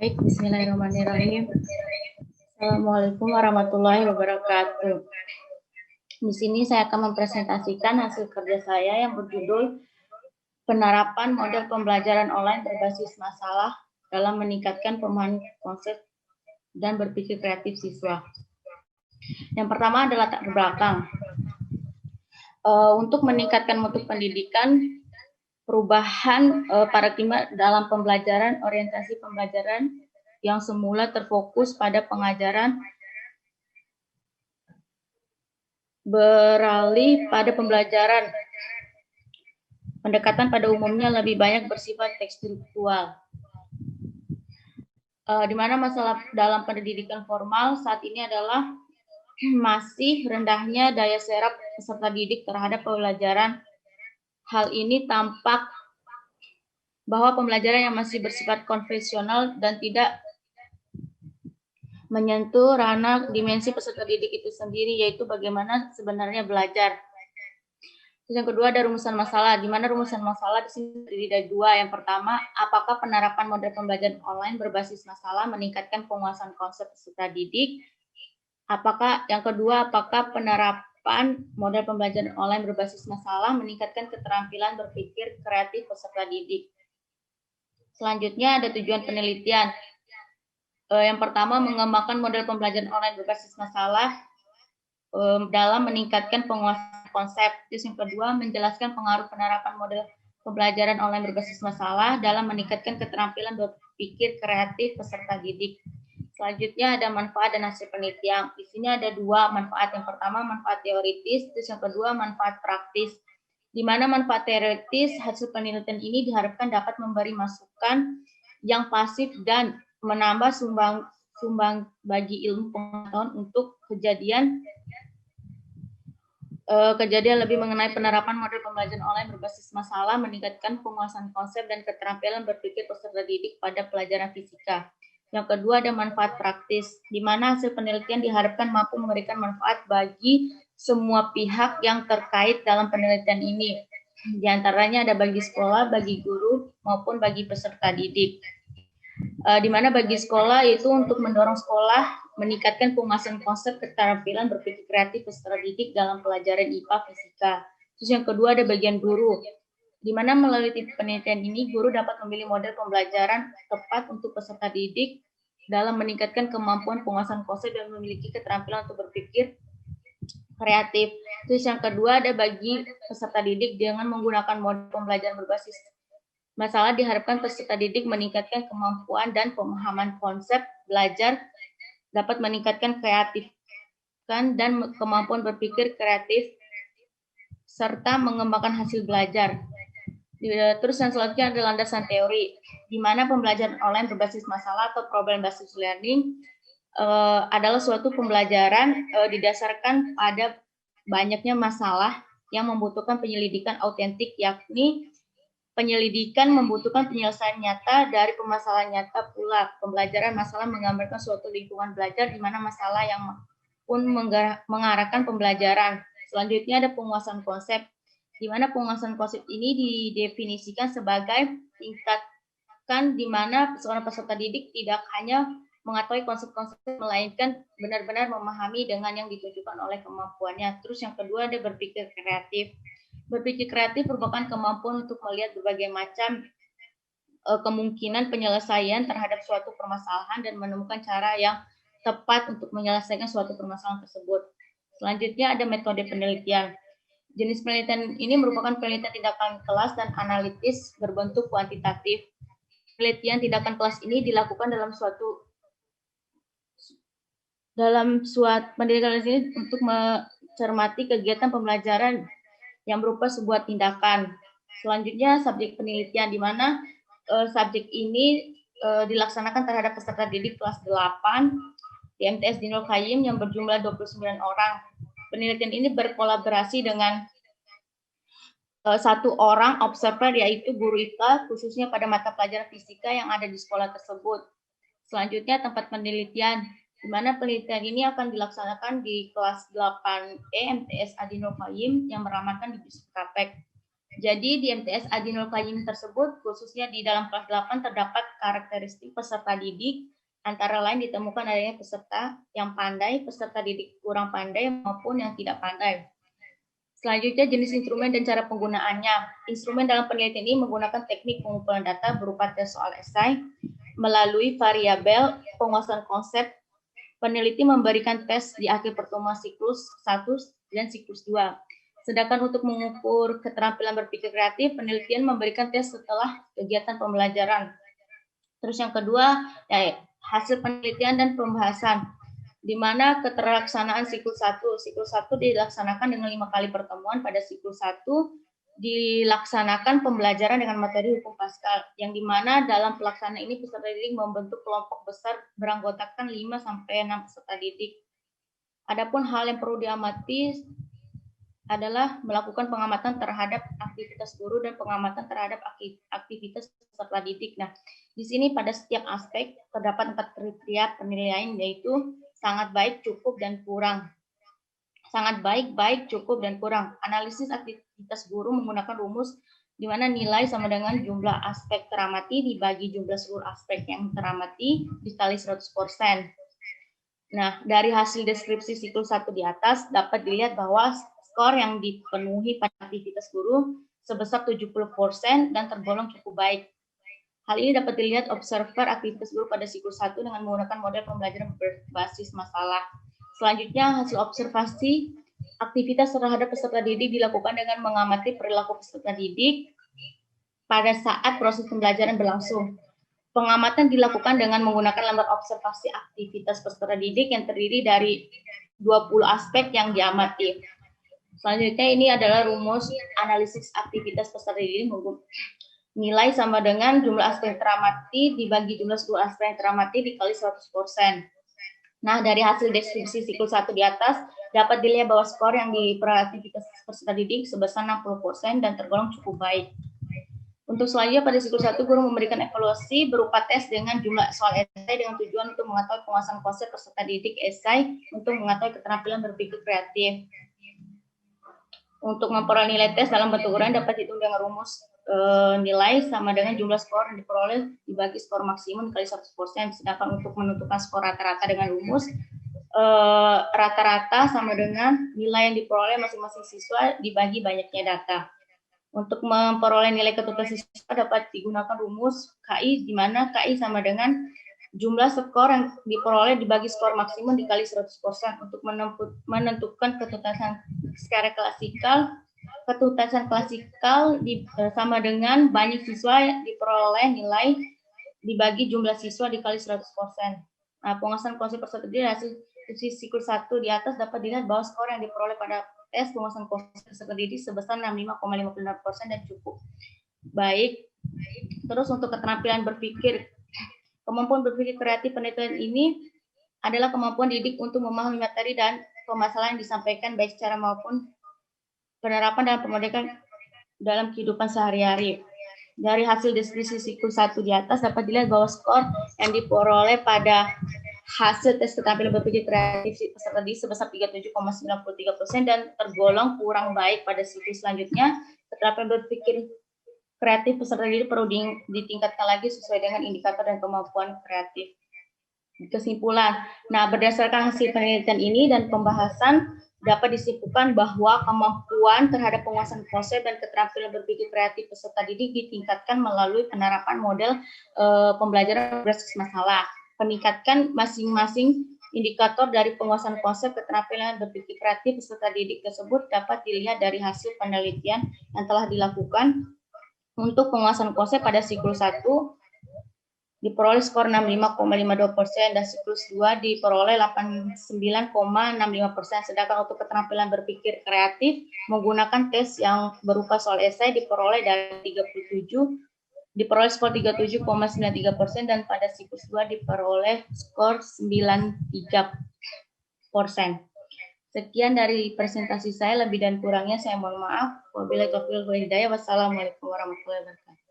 Baik, bismillahirrahmanirrahim. Assalamualaikum warahmatullahi wabarakatuh. Di sini saya akan mempresentasikan hasil kerja saya yang berjudul penerapan model pembelajaran online berbasis masalah dalam meningkatkan pemahaman konsep dan berpikir kreatif siswa. Yang pertama adalah latar belakang. Untuk meningkatkan mutu pendidikan, perubahan paradigma dalam pembelajaran, orientasi pembelajaran yang semula terfokus pada pengajaran beralih pada pembelajaran. Pendekatan pada umumnya lebih banyak bersifat tekstual. Di mana masalah dalam pendidikan formal saat ini adalah masih rendahnya daya serap peserta didik terhadap pembelajaran. Hal ini tampak bahwa pembelajaran yang masih bersifat konvensional dan tidak menyentuh ranah dimensi peserta didik itu sendiri, yaitu bagaimana sebenarnya belajar. Terus yang kedua ada rumusan masalah, di mana rumusan masalah di sini terdiri dari dua. Yang pertama, apakah penerapan model pembelajaran online berbasis masalah meningkatkan penguasaan konsep peserta didik? Yang kedua, apakah penerapan model pembelajaran online berbasis masalah meningkatkan keterampilan berpikir kreatif peserta didik? Selanjutnya ada tujuan penelitian. Yang pertama, mengembangkan model pembelajaran online berbasis masalah dalam meningkatkan penguasaan konsep. Terus yang kedua, menjelaskan pengaruh penerapan model pembelajaran online berbasis masalah dalam meningkatkan keterampilan berpikir kreatif peserta didik. Selanjutnya ada manfaat dan hasil penelitian. Di sini ada dua manfaat. Yang pertama manfaat teoritis, terus yang kedua manfaat praktis. Di mana manfaat teoritis, hasil penelitian ini diharapkan dapat memberi masukan yang pasif dan menambah sumbang bagi ilmu pengetahuan untuk kejadian lebih mengenai penerapan model pembelajaran online berbasis masalah, meningkatkan penguasaan konsep dan keterampilan berpikir peserta didik pada pelajaran fisika. Yang kedua ada manfaat praktis, di mana hasil penelitian diharapkan mampu memberikan manfaat bagi semua pihak yang terkait dalam penelitian ini. Di antaranya ada bagi sekolah, bagi guru, maupun bagi peserta didik. Di mana bagi sekolah itu untuk mendorong sekolah meningkatkan penguasaan konsep keterampilan berpikir kreatif peserta didik dalam pelajaran IPA fisika. Terus yang kedua ada bagian guru, di mana melalui penelitian ini guru dapat memilih model pembelajaran tepat untuk peserta didik dalam meningkatkan kemampuan penguasaan konsep dan memiliki keterampilan untuk berpikir kreatif. Terus yang kedua ada bagi peserta didik dengan menggunakan model pembelajaran berbasis masalah diharapkan peserta didik meningkatkan kemampuan dan pemahaman konsep belajar, dapat meningkatkan kreatif dan kemampuan berpikir kreatif, serta mengembangkan hasil belajar. Terus yang selanjutnya adalah landasan teori, di mana pembelajaran online berbasis masalah atau problem based learning adalah suatu pembelajaran didasarkan pada banyaknya masalah yang membutuhkan penyelidikan autentik, yakni penyelidikan membutuhkan penyelesaian nyata dari permasalahan nyata pula. Pembelajaran masalah menggambarkan suatu lingkungan belajar di mana masalah yang pun mengarahkan pembelajaran. Selanjutnya ada penguasaan konsep, di mana penguasaan konsep ini didefinisikan sebagai tingkatkan di mana seorang peserta didik tidak hanya mengetahui konsep-konsep, melainkan benar-benar memahami dengan yang ditunjukkan oleh kemampuannya. Terus yang kedua ada berpikir kreatif. Berpikir kreatif merupakan kemampuan untuk melihat berbagai macam kemungkinan penyelesaian terhadap suatu permasalahan dan menemukan cara yang tepat untuk menyelesaikan suatu permasalahan tersebut. Selanjutnya ada metode penelitian. Jenis penelitian ini merupakan penelitian tindakan kelas dan analitis berbentuk kuantitatif. Penelitian tindakan kelas ini dilakukan dalam suatu pendidikan ini untuk mencermati kegiatan pembelajaran yang berupa sebuah tindakan. Selanjutnya subjek penelitian, di mana subjek ini dilaksanakan terhadap peserta didik kelas 8 di MTS Dinul Qayyim yang berjumlah 29 orang. Penelitian ini berkolaborasi dengan satu orang observer, yaitu guru IPA, khususnya pada mata pelajaran fisika yang ada di sekolah tersebut. Selanjutnya tempat penelitian, di mana penelitian ini akan dilaksanakan di kelas 8E MTS Adinul Qayyim yang beramalkan di Biskapek. Jadi di MTS Adinul Qayyim tersebut, khususnya di dalam kelas 8 terdapat karakteristik peserta didik, antara lain ditemukan adanya peserta yang pandai, peserta didik kurang pandai, maupun yang tidak pandai. Selanjutnya, jenis instrumen dan cara penggunaannya. Instrumen dalam penelitian ini menggunakan teknik pengumpulan data berupa tes soal esai, melalui variabel penguasaan konsep. Peneliti memberikan tes di akhir pertemuan siklus 1 dan siklus 2. Sedangkan untuk mengukur keterampilan berpikir kreatif, penelitian memberikan tes setelah kegiatan pembelajaran. Terus yang kedua, hasil penelitian dan pembahasan, di mana keterlaksanaan siklus 1. Siklus 1 dilaksanakan dengan 5 kali pertemuan. Pada siklus 1 dilaksanakan pembelajaran dengan materi hukum Pascal, yang dimana dalam pelaksanaan ini peserta didik membentuk kelompok besar beranggotakan 5-6 peserta didik. Adapun hal yang perlu diamati adalah melakukan pengamatan terhadap aktivitas guru dan pengamatan terhadap aktivitas peserta didik. Nah, di sini pada setiap aspek terdapat 4 kriteria penilaian, yaitu sangat baik, cukup, dan kurang. Sangat baik, baik, cukup, dan kurang. Analisis aktivitas guru menggunakan rumus di mana nilai sama dengan jumlah aspek teramati dibagi jumlah seluruh aspek yang teramati dikali 100%. Nah, dari hasil deskripsi siklus 1 di atas dapat dilihat bahwa skor yang dipenuhi pada aktivitas guru sebesar 70% dan tergolong cukup baik. Hal ini dapat dilihat observer aktivitas guru pada siklus 1 dengan menggunakan model pembelajaran berbasis masalah. Selanjutnya, hasil observasi aktivitas terhadap peserta didik dilakukan dengan mengamati perilaku peserta didik pada saat proses pembelajaran berlangsung. Pengamatan dilakukan dengan menggunakan lembar observasi aktivitas peserta didik yang terdiri dari 20 aspek yang diamati. Selanjutnya ini adalah rumus analisis aktivitas peserta didik. Nilai sama dengan jumlah aspek yang teramati dibagi jumlah seluruh aspek yang teramati dikali 100%. Nah, dari hasil deskripsi siklus 1 di atas dapat dilihat bahwa skor yang diperoleh aktivitas peserta didik sebesar 60% dan tergolong cukup baik. Untuk selanjutnya pada siklus 1 guru memberikan evaluasi berupa tes dengan jumlah soal esai dengan tujuan untuk mengetahui penguasaan konsep peserta didik esai untuk mengetahui keterampilan berpikir kreatif. Untuk memperoleh nilai tes dalam bentuk uraian dapat dihitung dengan rumus nilai sama dengan jumlah skor yang diperoleh dibagi skor maksimum kali 100%. Sedangkan untuk menentukan skor rata-rata dengan rumus rata-rata sama dengan nilai yang diperoleh masing-masing siswa dibagi banyaknya data. Untuk memperoleh nilai ketuntasan siswa dapat digunakan rumus KI, di mana KI sama dengan jumlah skor yang diperoleh dibagi skor maksimum dikali 100%. Untuk menentukan ketuntasan secara klasikal, ketuntasan klasikal sama dengan banyak siswa yang diperoleh nilai dibagi jumlah siswa dikali 100%. Nah, penguasaan konsep peserta didik hasil siklus 1 di atas dapat dilihat bahwa skor yang diperoleh pada tes penguasaan konsep peserta didik sebesar 65,56% dan cukup baik. Terus untuk keterampilan berpikir, kemampuan berpikir kreatif penelitian ini adalah kemampuan didik untuk memahami materi dan permasalahan yang disampaikan baik secara maupun penerapan dalam pemodelan dalam kehidupan sehari-hari. Dari hasil deskripsi siklus 1 di atas dapat dilihat bahwa skor yang diperoleh pada hasil tes keterampilan berpikir kreatif peserta didik sebesar 37,93% dan tergolong kurang baik. Pada siklus selanjutnya, keterampilan berpikir kreatif peserta didik perlu ditingkatkan lagi sesuai dengan indikator dan kemampuan kreatif. Kesimpulan, nah berdasarkan hasil penelitian ini dan pembahasan dapat disimpulkan bahwa kemampuan terhadap penguasaan konsep dan keterampilan berpikir kreatif peserta didik ditingkatkan melalui penerapan model pembelajaran berbasis masalah. Meningkatkan masing-masing indikator dari penguasaan konsep keterampilan berpikir kreatif peserta didik tersebut dapat dilihat dari hasil penelitian yang telah dilakukan. Untuk penguasaan konsep pada siklus 1 diperoleh skor 65,52% dan siklus 2 diperoleh 89,65%. Sedangkan untuk keterampilan berpikir kreatif menggunakan tes yang berupa soal esai diperoleh dari 37 diperoleh skor 37,93% dan pada siklus 2 diperoleh skor 93%. Sekian dari presentasi saya, lebih dan kurangnya saya mohon maaf. Wabillahi taufiq wal hidayah. Wassalamualaikum warahmatullahi wabarakatuh.